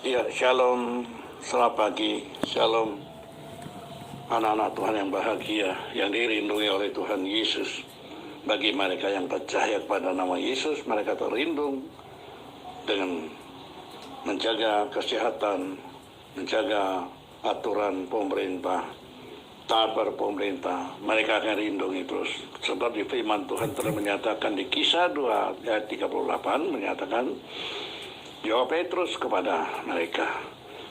Ya, shalom, selamat pagi, shalom anak-anak Tuhan yang bahagia, yang dirindungi oleh Tuhan Yesus. Bagi mereka yang percaya kepada nama Yesus, mereka terlindung dengan menjaga kesehatan, menjaga aturan pemerintah, taat pada pemerintah. Mereka akan dilindungi terus. Sebab di firman Tuhan telah menyatakan di Kisah 2 ayat 38 menyatakan, jawab Petrus kepada mereka,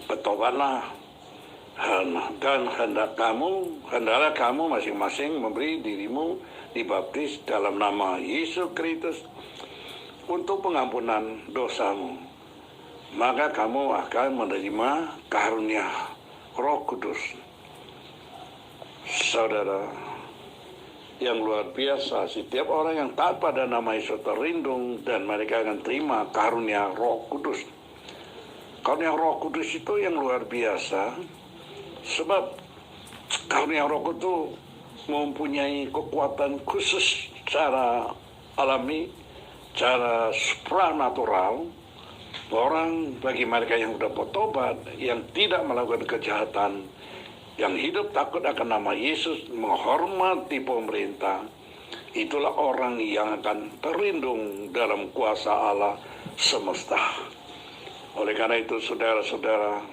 bertobatlah dan hendaklah kamu masing-masing memberi dirimu dibaptis dalam nama Yesus Kristus untuk pengampunan dosamu. Maka kamu akan menerima karunia Roh Kudus. Saudara yang luar biasa, setiap orang yang taat pada nama Yesus terlindung dan mereka akan terima karunia Roh Kudus. Karunia Roh Kudus itu yang luar biasa, sebab karunia Roh Kudus mempunyai kekuatan khusus secara alami, secara supranatural. Orang bagi mereka yang sudah bertobat, yang tidak melakukan kejahatan, yang hidup takut akan nama Yesus, menghormati pemerintah, itulah orang yang akan terlindung dalam kuasa Allah semesta. Oleh karena itu, saudara-saudara,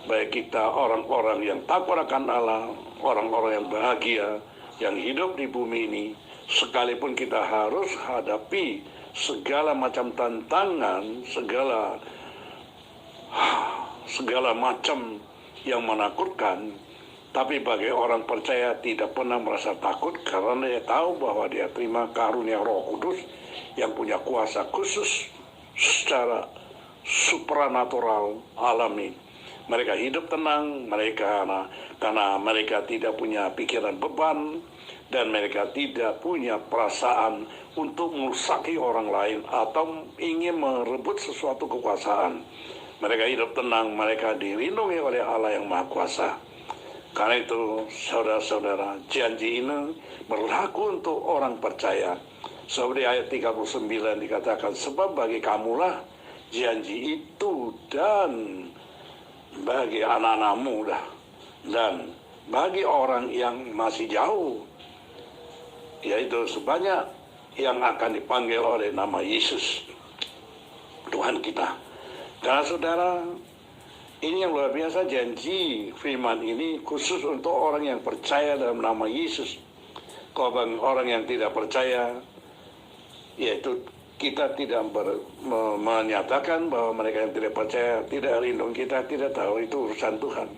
baik kita orang-orang yang takut akan Allah, orang-orang yang bahagia, yang hidup di bumi ini, sekalipun kita harus hadapi segala macam tantangan, segala macam yang menakutkan, tapi bagi orang percaya tidak pernah merasa takut karena dia tahu bahwa dia terima karunia Roh Kudus yang punya kuasa khusus secara supranatural alami. Mereka hidup tenang, karena mereka tidak punya pikiran beban dan mereka tidak punya perasaan untuk merusaki orang lain atau ingin merebut sesuatu kekuasaan. Mereka hidup tenang, mereka dilindungi oleh Allah yang Maha Kuasa. Karena itu, saudara-saudara, janji ini berlaku untuk orang percaya. Seperti ayat 39 dikatakan, sebab bagi kamulah janji itu dan bagi anak-anak muda dan bagi orang yang masih jauh, yaitu sebanyak yang akan dipanggil oleh nama Yesus, Tuhan kita. Karena saudara, ini yang luar biasa, janji firman ini khusus untuk orang yang percaya dalam nama Yesus. Kalau orang yang tidak percaya, yaitu kita tidak menyatakan bahwa mereka yang tidak percaya tidak lindung, kita tidak tahu, itu urusan Tuhan.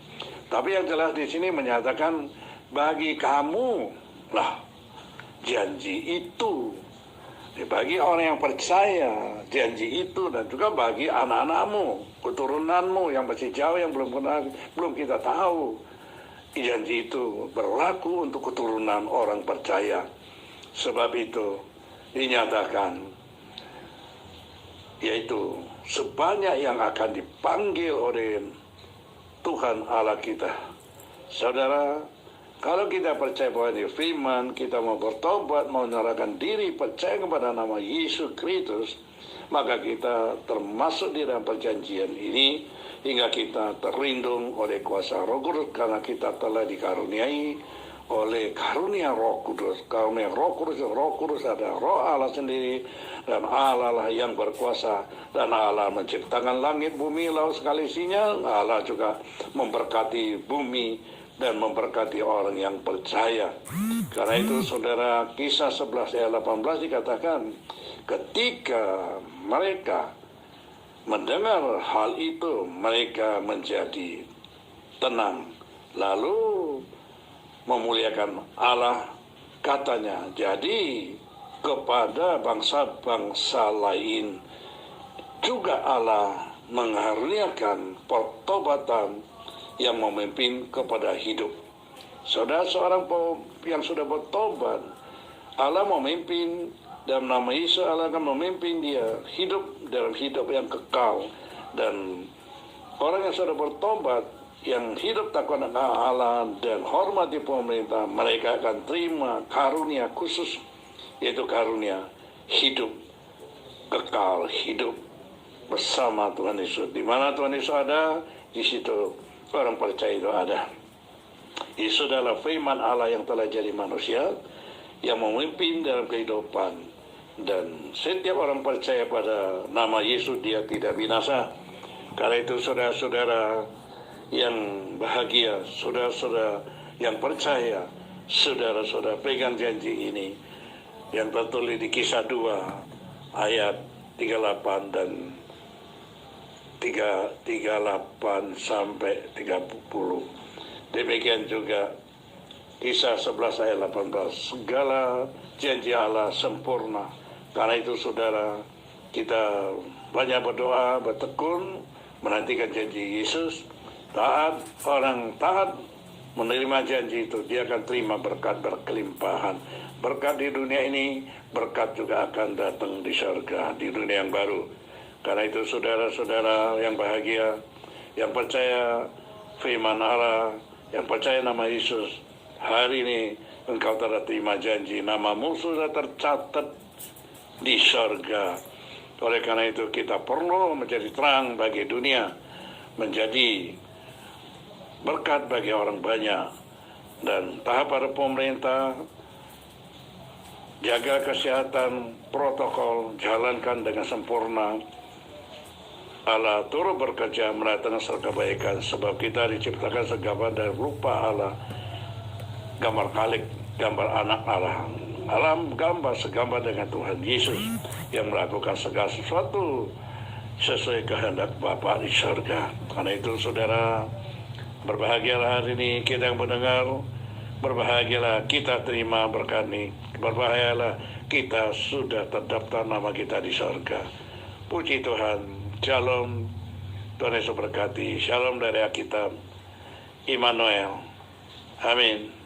Tapi yang jelas di sini menyatakan bagi kamu lah janji itu. Bagi orang yang percaya janji itu, dan juga bagi anak-anakmu, keturunanmu yang masih jauh, yang belum kita tahu, janji itu berlaku untuk keturunan orang percaya. Sebab itu dinyatakan, yaitu sebanyak yang akan dipanggil oleh Tuhan Allah kita. Saudara, kalau kita percaya bahwa di firman, kita mau bertobat, mau menyerahkan diri, percaya kepada nama Yesus Kristus, maka kita termasuk di dalam perjanjian ini, hingga kita terlindung oleh kuasa Roh Kudus, karena kita telah dikaruniai oleh karunia Roh Kudus. Karunia Roh Kudus ada Roh Allah sendiri, dan Allah lah yang berkuasa, dan Allah menciptakan langit, bumi, laut sekali isinya. Allah juga memberkati bumi dan memberkati orang yang percaya. Karena itu saudara, Kisah 11 ayat 18 dikatakan, ketika mereka mendengar hal itu, mereka menjadi tenang, lalu memuliakan Allah. Katanya, jadi kepada bangsa-bangsa lain juga Allah mengaruniakan pertobatan yang memimpin kepada hidup. Saudara, seorang yang sudah bertobat, Allah memimpin dalam nama Yesus. Allah akan memimpin dia hidup dalam hidup yang kekal. Dan orang yang sudah bertobat, yang hidup takut akan Allah dan hormati pemerintah, mereka akan terima karunia khusus, yaitu karunia hidup kekal, hidup bersama Tuhan Yesus. Di mana Tuhan Yesus ada, di situ orang percaya itu ada. Yesus adalah firman Allah yang telah jadi manusia, yang memimpin dalam kehidupan. Dan setiap orang percaya pada nama Yesus, dia tidak binasa. Karena itu saudara-saudara yang bahagia, saudara-saudara yang percaya, saudara-saudara pegang janji ini yang tertulis di Kisah 2 ayat 38 dan 38 sampai 30. Demikian juga Kisah 11 ayat 18. Segala janji Allah sempurna. Karena itu saudara, kita banyak berdoa, bertekun, menantikan janji Yesus. Taat, orang taat menerima janji itu, dia akan terima berkat berkelimpahan. Berkat di dunia ini, berkat juga akan datang di surga, di dunia yang baru. Karena itu saudara-saudara yang bahagia, yang percaya firman Allah, yang percaya nama Yesus, hari ini engkau telah terima janji, namamu sudah tercatat di surga. Oleh karena itu kita perlu menjadi terang bagi dunia, menjadi berkat bagi orang banyak. Dan tahap pada pemerintah, jaga kesehatan, protokol, jalankan dengan sempurna. Allah turut bekerja mendatangkan segala kebaikan, sebab kita diciptakan segambar dan rupa Allah, gambar Khalik, gambar anak Allah. Alam gambar segambar dengan Tuhan Yesus yang melakukan segala sesuatu sesuai kehendak Bapa di surga. Karena itu saudara, berbahagialah hari ini kita yang mendengar, berbahagialah kita terima berkat ini, berbahagialah kita sudah terdaftar nama kita di surga. Puji Tuhan. Shalom, Tuhan Yesus berkati. Shalom dari Alkitab Immanuel. Amin.